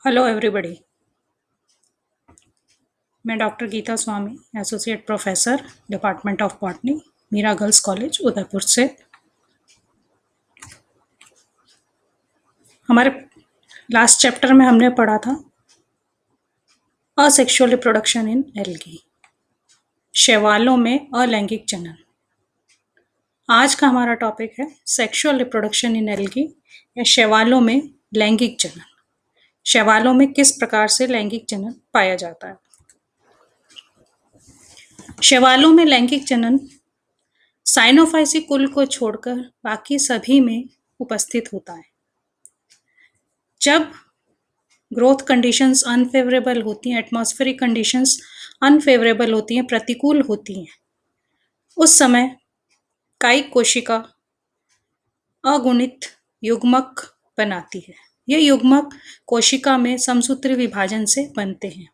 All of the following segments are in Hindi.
Hello everybody. मैं doctor Geeta Swami, associate professor, department of botany, Meera girls college, Udaipur से। हमारे लास्ट चैप्टर में हमने पढ़ा था असेक्सुअल रिप्रोडक्शन इन एल्गी, शैवालों में अलैंगिक जनन। आज का हमारा टॉपिक है सेक्सुअल रिप्रोडक्शन इन एल्गी या शैवालों में लैंगिक जनन। शैवालों में किस प्रकार से लैंगिक जनन पाया जाता है? शैवालों में लैंगिक जनन साइनोफाइसी कुल को छोड़कर बाकी सभी में उपस्थित होता है। जब ग्रोथ कंडीशंस अनफेवरेबल होती हैं, एटमॉस्फेरिक कंडीशंस अनफेवरेबल होती हैं, प्रतिकूल होती हैं, उस समय कायिक कोशिका अगुणित युग्मक बनाती है। ये युग्मक कोशिका में समसूत्री विभाजन से बनते हैं।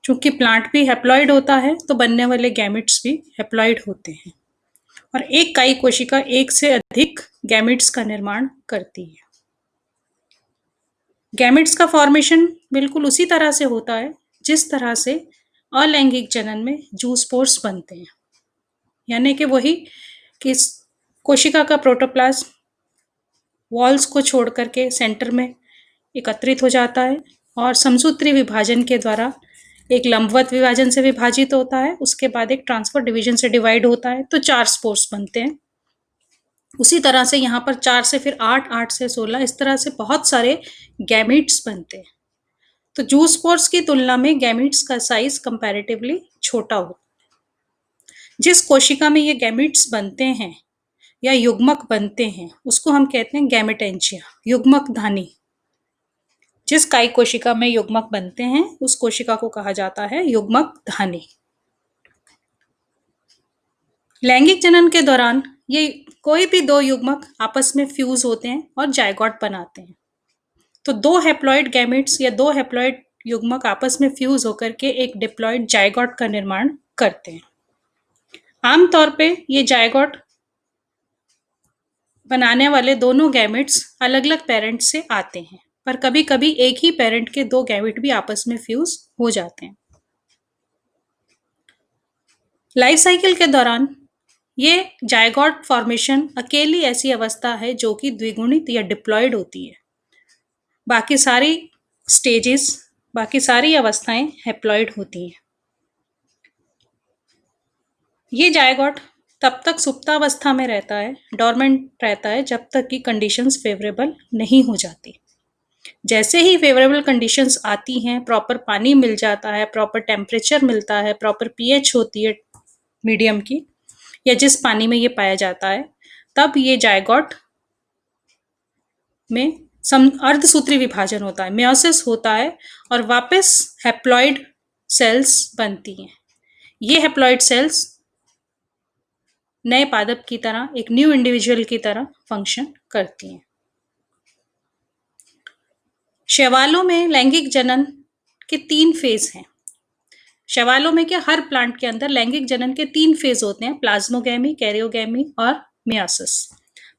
चूंकि प्लांट भी हैप्लॉइड होता है तो बनने वाले गैमेट्स भी हैप्लॉइड होते हैं और एक कायिक कोशिका एक से अधिक गैमेट्स का निर्माण करती है। गैमेट्स का फॉर्मेशन बिल्कुल उसी तरह से होता है जिस तरह से अलैंगिक जनन में जूस्पोर्स बनते हैं, यानी कि वही कि कोशिका का प्रोटोप्लाज्म वॉल्स को छोड़ करके सेंटर में एकत्रित हो जाता है और समसूत्री विभाजन के द्वारा एक लंबवत विभाजन से विभाजित होता है, उसके बाद एक ट्रांसफर डिवीजन से डिवाइड होता है, तो 4 स्पोर्स बनते हैं। उसी तरह से यहाँ पर 4 से फिर 8, 8 से 16, इस तरह से बहुत सारे गैमेट्स बनते हैं। तो जूस्पोर्स की तुलना में गैमेट्स का साइज कंपैरेटिवली छोटा होता है। जिस कोशिका में ये गैमेट्स बनते हैं या युग्मक बनते हैं उसको हम कहते हैं गैमेटेंशिया, युग्मक धानी। जिस कायिक कोशिका में युग्मक बनते हैं उस कोशिका को कहा जाता है युग्मक धानी। लैंगिक जनन के दौरान ये कोई भी दो युग्मक आपस में फ्यूज होते हैं और जायगोट बनाते हैं। तो दो हैप्लॉइड गैमेट्स या दो हैप्लॉइड युग्मक आपस में फ्यूज होकर के एक डिप्लॉइड जायगोट का निर्माण करते हैं। आमतौर पे ये जायगोट बनाने वाले दोनों गैमेट्स अलग अलग पेरेंट से आते हैं, पर कभी कभी एक ही पेरेंट के दो गैमेट भी आपस में फ्यूज हो जाते हैं। लाइफ साइकिल के दौरान ये जायगोट फॉर्मेशन अकेली ऐसी अवस्था है जो कि द्विगुणित या डिप्लॉयड होती है। बाकी सारी स्टेजेस, बाकी सारी अवस्थाएं हैप्लॉइड होती हैं। ये जायगोट तब तक सुप्तावस्था में रहता है, डोरमेंट रहता है, जब तक कि कंडीशंस फेवरेबल नहीं हो जाती। जैसे ही फेवरेबल कंडीशंस आती हैं, प्रॉपर पानी मिल जाता है, प्रॉपर टेम्परेचर मिलता है, प्रॉपर पीएच होती है मीडियम की, या जिस पानी में ये पाया जाता है, तब ये जायगोट में अर्धसूत्री विभाजन होता है, मेयोसिस होता है और वापस हैप्लॉइड सेल्स बनती हैं। ये हैप्लॉइड सेल्स नए पादप की तरह, एक न्यू इंडिविजुअल की तरह फंक्शन करती हैं। शैवालों में लैंगिक जनन के 3 फेज हैं। शैवालों में क्या, हर प्लांट के अंदर लैंगिक जनन के 3 फेज होते हैं, प्लाज्मोगैमी, कैरियोगैमी और मेयोसिस।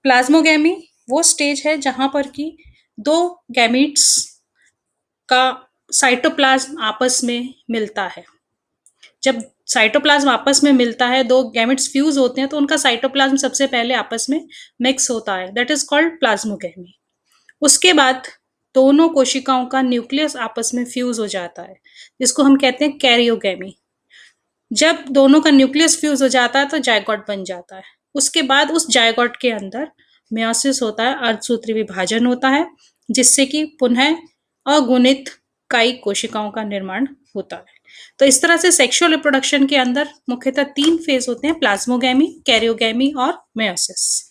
प्लाज्मोगैमी वो स्टेज है जहां पर कि दो गैमीट्स का साइटोप्लाज्म आपस में मिलता है। जब साइटोप्लाज्म आपस में मिलता है, दो गैमेट्स फ्यूज होते हैं, तो उनका साइटोप्लाज्म सबसे पहले आपस में मिक्स होता है, दैट इज कॉल्ड प्लाज्मोगैमी। उसके बाद दोनों कोशिकाओं का न्यूक्लियस आपस में फ्यूज हो जाता है, जिसको हम कहते हैं कैरियोगैमी। जब दोनों का न्यूक्लियस फ्यूज हो जाता है तो जायगोट बन जाता है। उसके बाद उस जायगोट के अंदर मेयोसिस होता है, अर्धसूत्री विभाजन होता है, जिससे कि पुनः अगुणित कायिक कोशिकाओं का निर्माण होता है। तो इस तरह से सेक्सुअल रिप्रोडक्शन के अंदर मुख्यतः 3 फेज होते हैं, प्लाज्मोगैमी, कैरियोगैमी और मेयोसिस।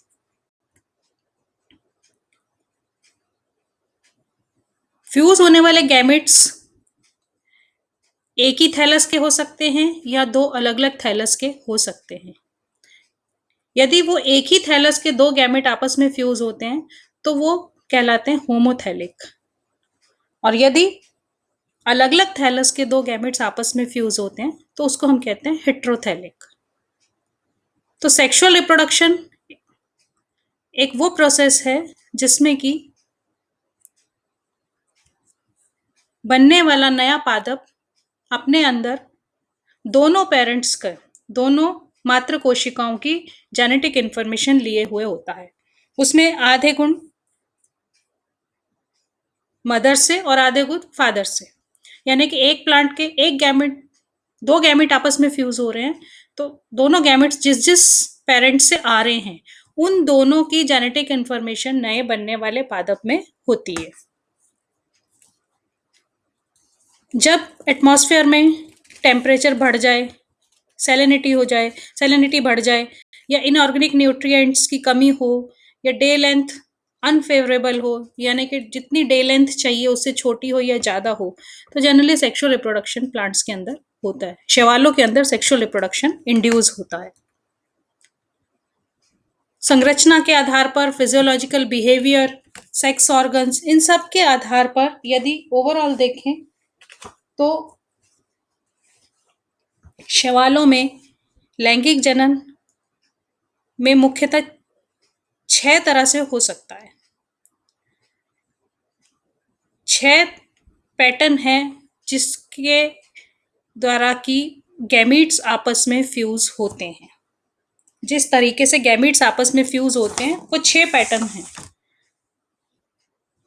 फ्यूज होने वाले गैमेट्स एक ही थैलस के हो सकते हैं या दो अलग अलग थैलस के हो सकते हैं। यदि वो एक ही थैलस के दो गैमेट आपस में फ्यूज होते हैं तो वो कहलाते हैं होमोथैलिक, और यदि अलग अलग थैलस के दो गैमेट्स आपस में फ्यूज होते हैं तो उसको हम कहते हैं हेट्रोथैलिक। तो सेक्सुअल रिप्रोडक्शन एक वो प्रोसेस है जिसमें कि बनने वाला नया पादप अपने अंदर दोनों पेरेंट्स का, दोनों मातृ कोशिकाओं की जेनेटिक इंफॉर्मेशन लिए हुए होता है। उसमें आधे गुण मदर से और आधे गुण फादर से, यानी कि एक प्लांट के एक गैमेट, दो गैमेट आपस में फ्यूज हो रहे हैं, तो दोनों गैमेट्स जिस जिस पेरेंट से आ रहे हैं उन दोनों की जेनेटिक इंफॉर्मेशन नए बनने वाले पादप में होती है। जब एटमॉस्फेयर में टेम्परेचर बढ़ जाए, सैलिनिटी हो जाए, सैलिनिटी बढ़ जाए, या इनऑर्गेनिक न्यूट्रिएंट्स की कमी हो, या डे लेंथ अनफेवरेबल हो, यानी कि जितनी डे लेंथ चाहिए उससे छोटी हो या ज़्यादा हो, तो जनरली सेक्सुअल रिप्रोडक्शन प्लांट्स के अंदर होता है। शैवालों के अंदर सेक्सुअल रिप्रोडक्शन इंड्यूस होता है। संरचना के आधार पर, फिजियोलॉजिकल बिहेवियर, सेक्स ऑर्गन्स, इन सब के आधार पर यदि ओवरऑल देखें तो शैवालों में लैंगिक जनन में मुख्यतः 6 तरह से हो सकता है। 6 पैटर्न है जिसके द्वारा कि गैमीट्स आपस में फ्यूज होते हैं। जिस तरीके से गैमीट्स आपस में फ्यूज होते हैं वो 6 पैटर्न हैं।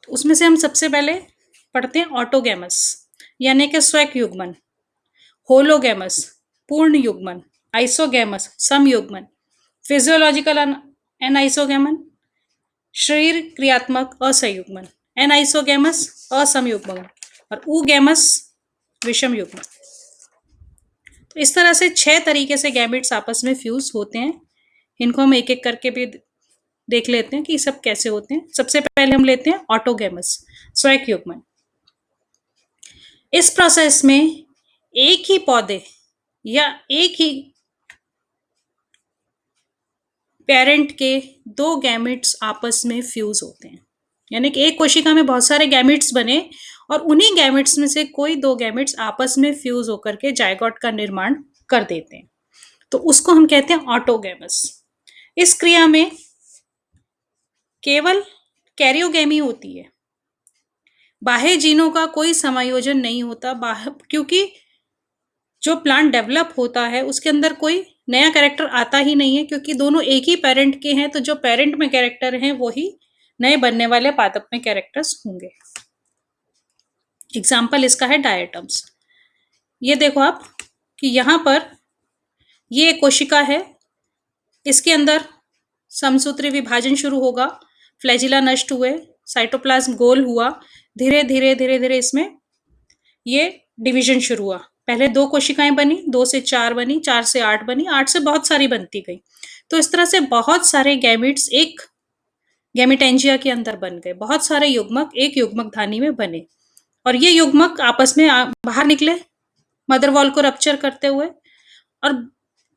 तो उसमें से हम सबसे पहले पढ़ते हैं ऑटोगैमस, यानी कि स्वैक युग्मन, होलोगैमस पूर्ण युग्मन, आइसोगैमस समयुग्मन, फिजियोलॉजिकल एनाइसोगैमन, शरीर क्रियात्मक असंयुग्मन, एनाइसोगैमस असमयुग्मन, और ऊगैमस विषम युग्मन। तो इस तरह से 6 तरीके से गैमेट्स आपस में फ्यूज होते हैं। इनको हम एक एक करके भी देख लेते हैं कि सब कैसे होते हैं। सबसे पहले हम लेते हैं ऑटोगैमस, स्वैक युग्मन। इस प्रोसेस में एक ही पौधे या एक ही पेरेंट के 2 गैमेट्स आपस में फ्यूज होते हैं, यानी कि एक कोशिका में बहुत सारे गैमेट्स बने और उन्हीं गैमेट्स में से कोई 2 गैमेट्स आपस में फ्यूज होकर के जायगोट का निर्माण कर देते हैं, तो उसको हम कहते हैं ऑटोगैमस। इस क्रिया में केवल कैरियोगैमी होती है, बाह्य जीनों का कोई समायोजन नहीं होता, क्योंकि जो प्लांट डेवलप होता है उसके अंदर कोई नया कैरेक्टर आता ही नहीं है, क्योंकि दोनों एक ही पेरेंट के हैं, तो जो पेरेंट में कैरेक्टर हैं वही नए बनने वाले पादप में कैरेक्टर्स होंगे। एग्जाम्पल इसका है डायटम्स। ये देखो आप कि यहाँ पर ये एक कोशिका है, इसके अंदर समसूत्री विभाजन शुरू होगा, फ्लैजिला नष्ट हुए, साइटोप्लाज्म गोल हुआ, धीरे धीरे धीरे धीरे इसमें ये डिवीजन शुरू हुआ। पहले 2 कोशिकाएं बनी, 2 से 4 बनी, 4 से 8 बनी, 8 से बहुत सारी बनती गई। तो इस तरह से बहुत सारे गैमिट्स एक गैमिटेंजिया के अंदर बन गए, बहुत सारे युग्मक एक युग्मक धानी में बने, और ये युग्मक आपस में बाहर निकले मदर वॉल को रप्चर करते हुए। और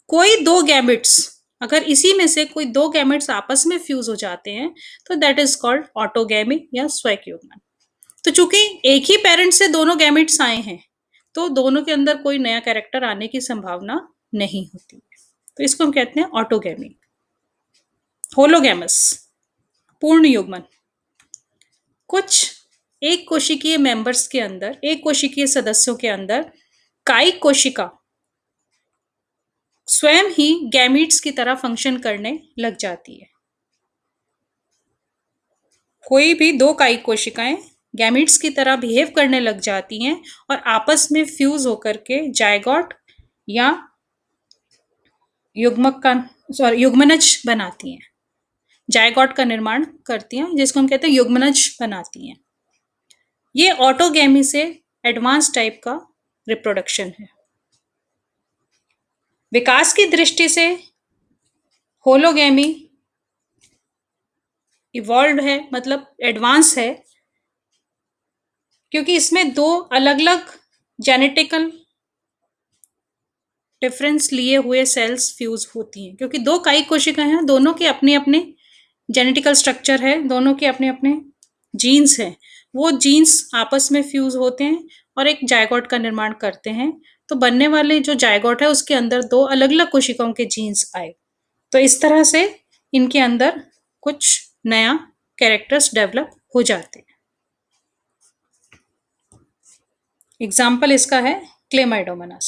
कोई 2 गैमेट्स, अगर इसी में से कोई 2 गैमेट्स आपस में फ्यूज हो जाते हैं तो दैट इज कॉल्ड ऑटोगैमी या स्वैक युग्मन। तो चूंकि एक ही पेरेंट से दोनों गैमेट्स आए हैं तो दोनों के अंदर कोई नया कैरेक्टर आने की संभावना नहीं होती, तो इसको हम कहते हैं ऑटोगैमी। होलोगैमस पूर्ण युग्मन। कुछ एक कोशिकीय मेंबर्स के अंदर, एक कोशिकीय सदस्यों के अंदर कायिक कोशिका स्वयं ही गैमीट्स की तरह फंक्शन करने लग जाती है। कोई भी 2 कायिक कोशिकाएं गैमीट्स की तरह बिहेव करने लग जाती हैं और आपस में फ्यूज होकर के जायगोट या युग्मनज बनाती हैं, जायगोट का निर्माण करती हैं, जिसको हम कहते हैं युग्मनज बनाती हैं। ये ऑटोगैमी से एडवांस टाइप का रिप्रोडक्शन है। विकास की दृष्टि से होलोगैमी इवॉल्व है, मतलब एडवांस है, क्योंकि इसमें 2 अलग अलग जेनेटिकल डिफरेंस लिए हुए सेल्स फ्यूज होती हैं, क्योंकि 2 कायिक कोशिकाएं हैं, दोनों के अपने अपने जेनेटिकल स्ट्रक्चर है, दोनों के अपने अपने जीन्स हैं, वो जीन्स आपस में फ्यूज होते हैं और एक जायगोट का निर्माण करते हैं। तो बनने वाले जो जायगोट है उसके अंदर 2 अलग अलग कोशिकाओं के जीन्स आए, तो इस तरह से इनके अंदर कुछ नया कैरेक्टर्स डेवलप हो जाते हैं। एग्जाम्पल इसका है क्लेमाइडोमोनास।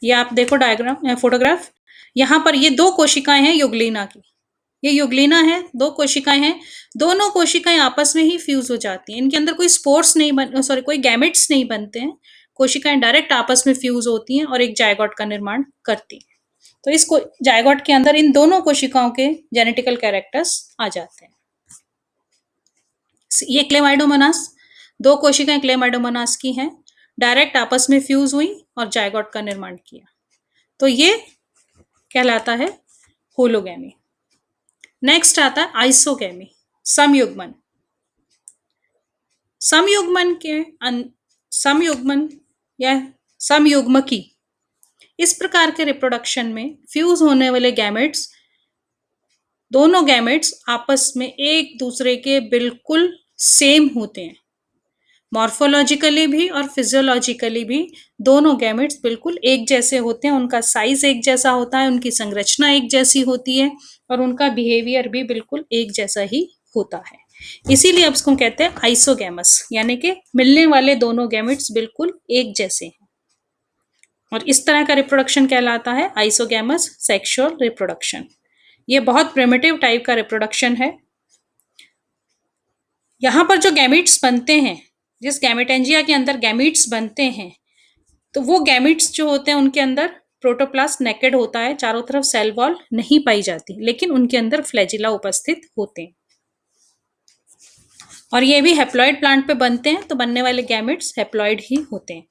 ये आप देखो डायग्राम फोटोग्राफ, यहाँ पर ये दो कोशिकाएं हैं युगलीना की, ये युगलीना है, दो कोशिकाएं हैं, दोनों कोशिकाएं आपस में ही फ्यूज हो जाती हैं, इनके अंदर कोई स्पोर्स नहीं बन सॉरी कोई गैमेट्स नहीं बनते हैं, कोशिकाएं डायरेक्ट आपस में फ्यूज होती हैं और एक जायगोट का निर्माण करती हैं। तो इस जायगोट के अंदर इन दोनों कोशिकाओं के जेनेटिकल कैरेक्टर्स आ जाते हैं। ये क्लेमाइडोमोनास, दो कोशिकाएं क्लेमाइडोमोनास की हैं, डायरेक्ट आपस में फ्यूज हुई और जायगोट का निर्माण किया, तो ये कहलाता है होलोगैमी। नेक्स्ट आता है आइसोगैमी, समयुग्मन। समयुग्मन के समयुग्मन या समयुग्मकी, इस प्रकार के रिप्रोडक्शन में फ्यूज होने वाले गैमेट्स, दोनों गैमेट्स आपस में एक दूसरे के बिल्कुल सेम होते हैं, मॉर्फोलॉजिकली भी और फिजियोलॉजिकली भी दोनों गैमेट्स बिल्कुल एक जैसे होते हैं, उनका साइज एक जैसा होता है, उनकी संरचना एक जैसी होती है और उनका बिहेवियर भी बिल्कुल एक जैसा ही होता है। इसीलिए अब इसको कहते हैं आइसोगैमस, यानी कि मिलने वाले दोनों गैमेट्स बिल्कुल एक जैसे हैं, और इस तरह का रिप्रोडक्शन कहलाता है आइसोगैमस सेक्सुअल रिप्रोडक्शन। ये बहुत प्रिमिटिव टाइप का रिप्रोडक्शन है। यहाँ पर जो गैमेट्स बनते हैं, जिस गैमेटेंजिया के अंदर गैमेट्स बनते हैं, तो वो गैमेट्स जो होते हैं उनके अंदर प्रोटोप्लास्ट नेकेड होता है, चारों तरफ सेल वॉल नहीं पाई जाती, लेकिन उनके अंदर फ्लैजिला उपस्थित होते हैं, और ये भी हेप्लॉइड प्लांट पे बनते हैं, तो बनने वाले गैमेट्स हेप्लॉइड ही होते हैं।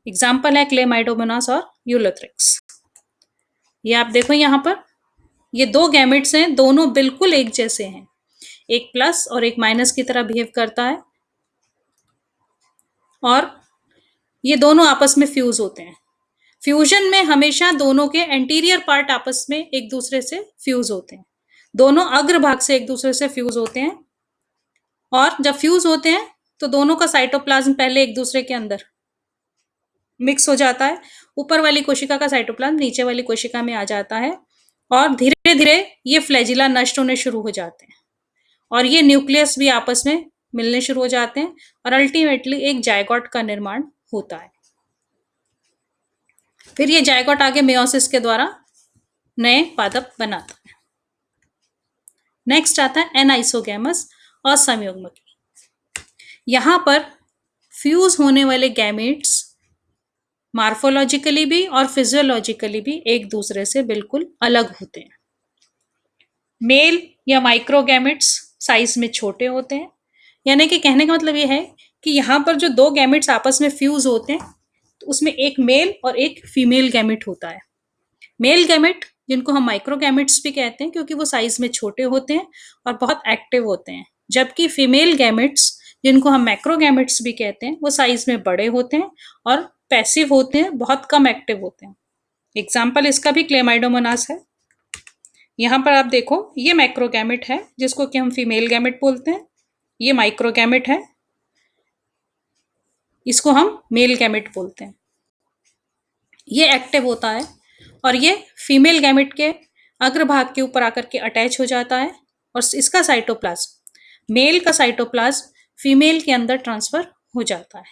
एग्जाम्पल है क्लेमाइडोमोनास और यूलोथ्रिक्स। ये आप देखो यहाँ पर, ये दो गैमेट्स हैं, दोनों बिल्कुल एक जैसे हैं, एक प्लस और एक माइनस की तरह बिहेव करता है, और ये दोनों आपस में फ्यूज होते हैं। फ्यूजन में हमेशा दोनों के एंटीरियर पार्ट आपस में एक दूसरे से फ्यूज होते हैं, दोनों अग्रभाग से एक दूसरे से फ्यूज होते हैं, और जब फ्यूज होते हैं तो दोनों का साइटोप्लाज्म पहले एक दूसरे के अंदर मिक्स हो जाता है, ऊपर वाली कोशिका का साइटोप्लाज्म नीचे वाली कोशिका में आ जाता है, और धीरे धीरे ये फ्लैजिला नष्ट होने शुरू हो जाते हैं, और ये न्यूक्लियस भी आपस में मिलने शुरू हो जाते हैं, और अल्टीमेटली एक जायगोट का निर्माण होता है। फिर ये जायगोट आगे मेयोसिस के द्वारा नए पादप बनाता है। नेक्स्ट आता है एनाइसोगैमस और समयुग्मकी। यहां पर फ्यूज होने वाले गैमेट्स मार्फोलॉजिकली भी और फिजियोलॉजिकली भी एक दूसरे से बिल्कुल अलग होते हैं। मेल या माइक्रोगैमेट्स साइज में छोटे होते हैं, यानी कि कहने का मतलब ये है कि यहाँ पर जो दो गैमेट्स आपस में फ्यूज होते हैं, तो उसमें एक मेल और एक फीमेल गैमेट होता है। मेल गैमेट जिनको हम माइक्रोगैमेट्स भी कहते हैं, क्योंकि वो साइज में छोटे होते हैं और बहुत एक्टिव होते हैं, जबकि फीमेल गैमेट्स जिनको हम मैक्रोगैमेट्स भी कहते हैं, वो साइज में बड़े होते हैं और पैसिव होते हैं, बहुत कम एक्टिव होते हैं। एग्जाम्पल इसका भी क्लेमाइडोमोनास है। यहाँ पर आप देखो, ये मैक्रोगैमेट है जिसको कि हम फीमेल गैमेट बोलते हैं, ये माइक्रोगैमेट है, इसको हम मेल गैमेट बोलते हैं। ये एक्टिव होता है और ये फीमेल गैमेट के अग्रभाग के ऊपर आकर के अटैच हो जाता है, और इसका साइटोप्लाज्म, मेल का साइटोप्लाज्म फीमेल के अंदर ट्रांसफर हो जाता है।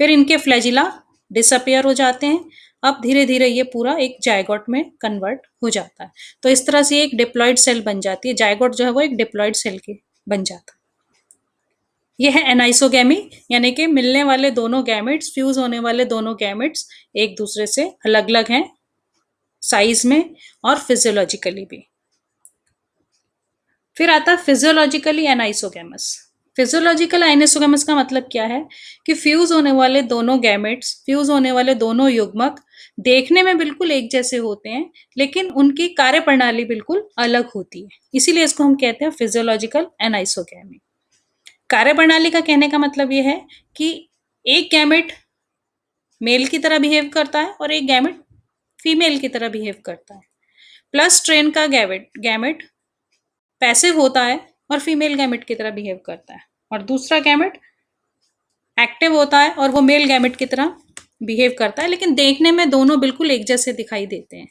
फिर इनके फ्लैजिला डिसअपियर हो जाते हैं, अब धीरे धीरे ये पूरा एक जायगोट में कन्वर्ट हो जाता है। तो इस तरह से एक डिप्लॉइड सेल बन जाती है, जायगोट जो है वो एक डिप्लॉइड सेल के बन जाता है। यह है एनाइसोगैमी, यानी कि मिलने वाले दोनों गैमेट्स, फ्यूज होने वाले दोनों गैमेट्स एक दूसरे से अलग अलग हैं साइज में और फिजियोलॉजिकली भी। फिर आता है फिजियोलॉजिकली एनाइसोगैमस। फिजियोलॉजिकल एनाइसोगैमस का मतलब क्या है कि फ्यूज होने वाले दोनों गैमेट्स, फ्यूज होने वाले दोनों युग्मक देखने में बिल्कुल एक जैसे होते हैं, लेकिन उनकी कार्य प्रणाली बिल्कुल अलग होती है, इसीलिए इसको हम कहते हैं फिजियोलॉजिकल एनाइसोगैमी। कार्य प्रणाली का कहने का मतलब यह है कि एक गैमेट मेल की तरह बिहेव करता है और एक गैमेट फीमेल की तरह बिहेव करता है। प्लस स्ट्रेन का गैमेट पैसिव होता है और फीमेल गैमेट की तरह बिहेव करता है, और दूसरा गैमेट एक्टिव होता है और वो मेल गैमेट की तरह बिहेव करता है, लेकिन देखने में दोनों बिल्कुल एक जैसे दिखाई देते हैं,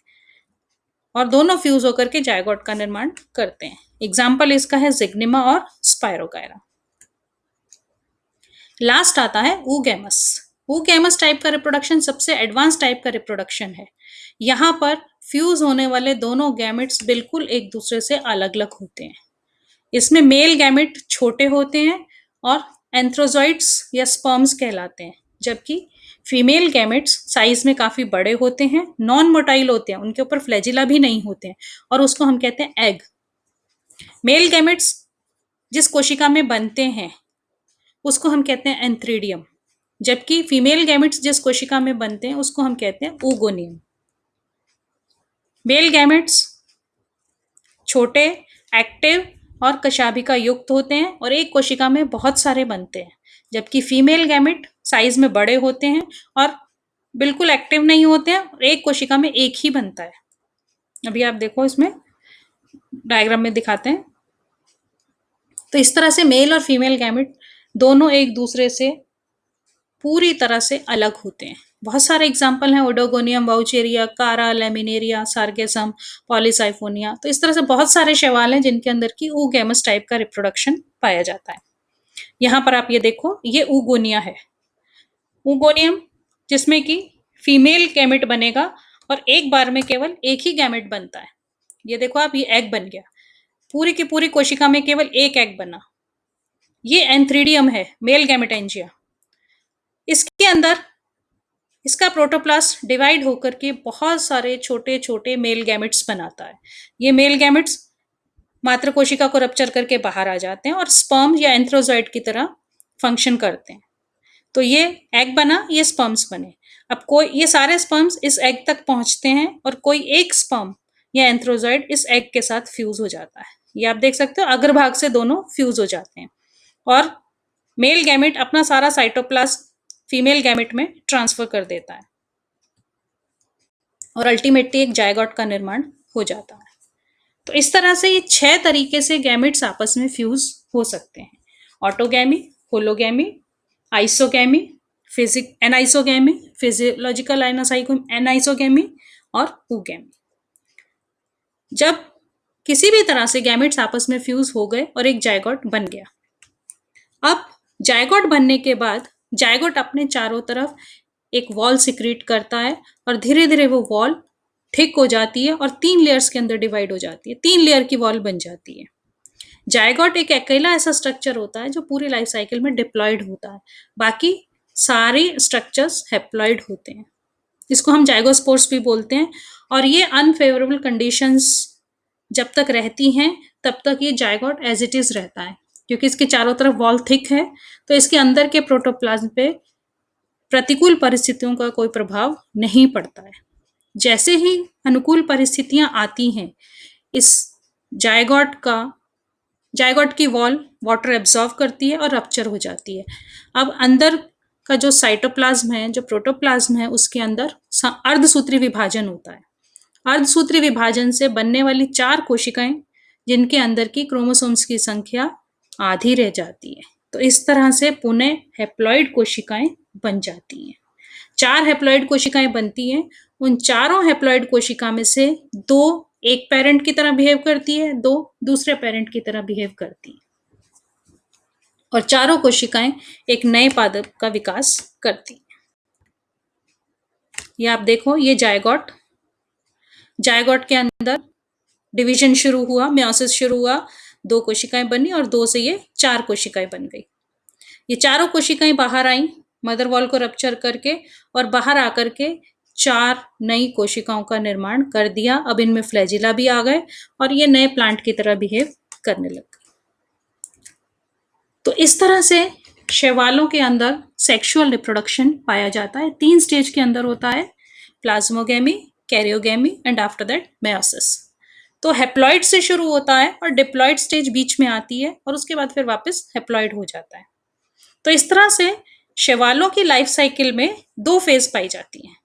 और दोनों फ्यूज होकर के जायगोट का निर्माण करते हैं। एग्जाम्पल इसका है जिग्निमा और स्पायरोगायरा। लास्ट आता है oogamous। oogamous टाइप का रिप्रोडक्शन सबसे एडवांस टाइप का रिप्रोडक्शन है। यहाँ पर फ्यूज होने वाले दोनों गैमेट्स बिल्कुल एक दूसरे से अलग अलग होते हैं। इसमें मेल गैमेट छोटे होते हैं और एंथ्रोजॉइड्स या स्पर्म्स कहलाते हैं, जबकि फीमेल गैमेट्स साइज में काफी बड़े होते हैं, नॉन मोटाइल होते हैं, उनके ऊपर फ्लैजिला भी नहीं होते हैं और उसको हम कहते हैं एग। मेल गैमेट्स जिस कोशिका में बनते हैं उसको हम कहते हैं एंथ्रीडियम, जबकि फीमेल गैमेट्स जिस कोशिका में बनते हैं उसको हम कहते हैं oogoनियम। मेल गैमेट्स छोटे, एक्टिव और कशाभिका युक्त होते हैं और एक कोशिका में बहुत सारे बनते हैं, जबकि फीमेल गैमेट साइज में बड़े होते हैं और बिल्कुल एक्टिव नहीं होते हैं और एक कोशिका में एक ही बनता है। अभी आप देखो इसमें डायग्राम में दिखाते हैं। तो इस तरह से मेल और फीमेल गैमेट दोनों एक दूसरे से पूरी तरह से अलग होते हैं। बहुत सारे एग्जाम्पल हैं, ओडोगोनियम, वाउचेरिया, कारा, लेमिनेरिया, सार्गेसम, पॉलीसाइफोनिया। तो इस तरह से बहुत सारे शैवाल हैं जिनके अंदर की oogamous टाइप का रिप्रोडक्शन पाया जाता है। यहाँ पर आप ये देखो, ये oogonia है। oogoनियम जिसमें कि फीमेल गैमेट बनेगा और एक बार में केवल एक ही गैमेट बनता है। ये देखो आप, ये एग बन गया, पूरी की पूरी कोशिका में केवल एक एग बना। ये एंथ्रीडियम है, मेल गैमेटेंजिया। इसके अंदर इसका प्रोटोप्लास्ट डिवाइड होकर के बहुत सारे छोटे छोटे मेल गैमेट्स बनाता है। ये मेल गैमेट्स मात्र कोशिका को रप्चर करके बाहर आ जाते हैं और स्पर्म या एंथ्रोजॉइड की तरह फंक्शन करते हैं। तो ये एग बना, ये स्पर्म्स बने। अब कोई ये सारे स्पर्म्स इस एग तक पहुंचते हैं और कोई एक स्पर्म या एंथ्रोजॉइड इस एग के साथ फ्यूज हो जाता है। ये आप देख सकते हो, अग्रभाग से दोनों फ्यूज हो जाते हैं और मेल गैमेट अपना सारा साइटोप्लाज्म फीमेल गैमेट में ट्रांसफर कर देता है और अल्टीमेटली एक जायगोट का निर्माण हो जाता है। तो इस तरह से ये 6 तरीके से गैमेट्स आपस में फ्यूज हो सकते हैं: autogamy, hologamy, isogamy, anisogamy, physiological anisogamy और ooगैमी। जब किसी भी तरह से गैमेट्स आपस में फ्यूज हो गए और एक जायगोट बन गया। अब जायगोट बनने के बाद जायगोट अपने चारों तरफ एक वॉल सिक्रीट करता है और धीरे धीरे वो वॉल थिक हो जाती है और 3 लेयर्स के अंदर डिवाइड हो जाती है। 3 लेयर की वॉल बन जाती है। जायगोट एक अकेला ऐसा स्ट्रक्चर होता है जो पूरी लाइफ साइकिल में डिप्लॉयड होता है। बाकी सारे स्ट्रक्चर्स हैप्लॉयड होते हैं। इसको हम जाइगोस्पोर्स भी बोलते हैं और ये अनफेवरेबल कंडीशंस जब तक रहती हैं तब तक ये जायगोट एज इट इज रहता है, क्योंकि इसके चारों तरफ वॉल थिक है तो इसके अंदर के प्रोटोप्लाज्म पे प्रतिकूल परिस्थितियों का कोई प्रभाव नहीं पड़ता है। जैसे ही अनुकूल परिस्थितियां आती हैं, इस जायगोट की वॉल वाटर एब्जॉर्व करती है और रप्चर हो जाती है। अब अंदर का जो साइटोप्लाज्म है, जो प्रोटोप्लाज्म है, उसके अंदर अर्धसूत्री विभाजन होता है। अर्धसूत्री विभाजन से बनने वाली 4 कोशिकाएं जिनके अंदर की क्रोमोसोम्स की संख्या आधी रह जाती है। तो इस तरह से पुनः हैप्लॉइड कोशिकाएं बन जाती हैं। 4 हैप्लॉइड कोशिकाएं बनती हैं। उन चारों हैप्लॉइड कोशिका में से 2 एक पेरेंट की तरह बिहेव करती है, 2 दूसरे पेरेंट की तरह बिहेव करती है और चारों कोशिकाएं एक नए पादप का विकास करती हैं। ये आप देखो, ये जायगोट के अंदर डिवीजन शुरू हुआ, मेयोसिस शुरू हुआ, 2 कोशिकाएं बनी और 2 से ये 4 कोशिकाएं बन गई। ये चारों कोशिकाएं बाहर आई मदर वॉल को रप्चर करके और बाहर आकर के 4 नई कोशिकाओं का निर्माण कर दिया। अब इनमें फ्लैजिला भी आ गए और ये नए प्लांट की तरह बिहेव करने लग गए। तो इस तरह से शैवालों के अंदर सेक्सुअल रिप्रोडक्शन पाया जाता है। 3 स्टेज के अंदर होता है: plasmogamy, karyogamy and after that meiosis. तो हैप्लॉइड से शुरू होता है और डिप्लॉइड स्टेज बीच में आती है और उसके बाद फिर वापस हैप्लॉइड हो जाता है। तो इस तरह से शैवालों की लाइफ साइकिल में 2 फेज पाई जाती हैं।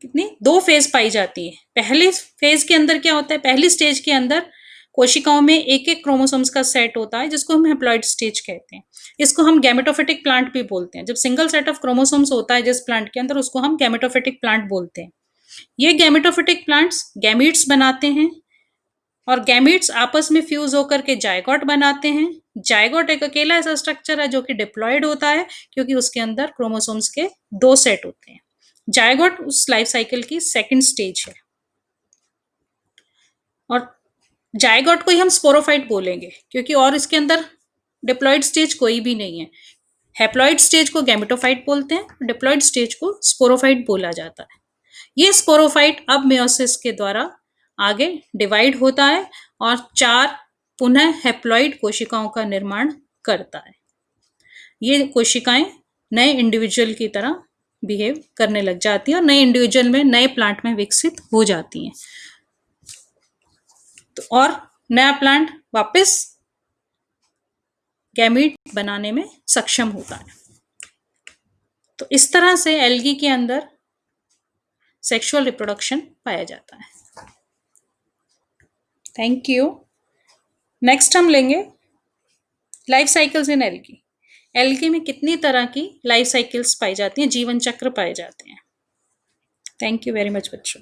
कितनी? 2 फेज पाई जाती है। पहले फेज के अंदर क्या होता है? पहली स्टेज के अंदर कोशिकाओं में एक एक क्रोमोसोम्स का सेट होता है जिसको हम हैप्लॉइड स्टेज कहते हैं। इसको हम गैमेटोफिटिक प्लांट भी बोलते हैं। जब सिंगल सेट ऑफ क्रोमोसोम्स होता है जिस प्लांट के अंदर, उसको हम गैमेटोफिटिक प्लांट बोलते हैं। ये गैमेटोफिटिक प्लांट्स गैमीट्स बनाते हैं और गैमीट्स आपस में फ्यूज होकर के जायगोट बनाते हैं। जायगोट एक अकेला ऐसा स्ट्रक्चर है जो कि डिप्लॉयड होता है क्योंकि उसके अंदर क्रोमोसोम्स के 2 सेट होते हैं। जायगोट उस लाइफ साइकिल की सेकंड स्टेज है। और जायगोट को ही हम स्पोरोफाइट बोलेंगे क्योंकि और इसके अंदर डिप्लॉयड स्टेज कोई भी नहीं है। हैप्लॉयड स्टेज को गैमेटोफाइट बोलते हैं, डिप्लॉयड स्टेज को स्पोरोफाइट बोला जाता है। ये स्पोरोफाइट अब मेयोसिस के द्वारा आगे डिवाइड होता है और 4 पुनः हैप्लॉइड कोशिकाओं का निर्माण करता है। ये कोशिकाएं नए इंडिविजुअल की तरह बिहेव करने लग जाती हैं और नए इंडिविजुअल में, नए प्लांट में विकसित हो जाती हैं। तो और नया प्लांट वापस गैमीट बनाने में सक्षम होता है। तो इस तरह से एल्गी के अंदर सेक्सुअल रिप्रोडक्शन पाया जाता है। Thank you. नेक्स्ट हम लेंगे लाइफ साइकिल्स इन एल्गी। एल्गी में कितनी तरह की लाइफ साइकिल्स पाई जाती हैं, जीवन चक्र पाए जाते हैं। थैंक यू वेरी मच बच्चों।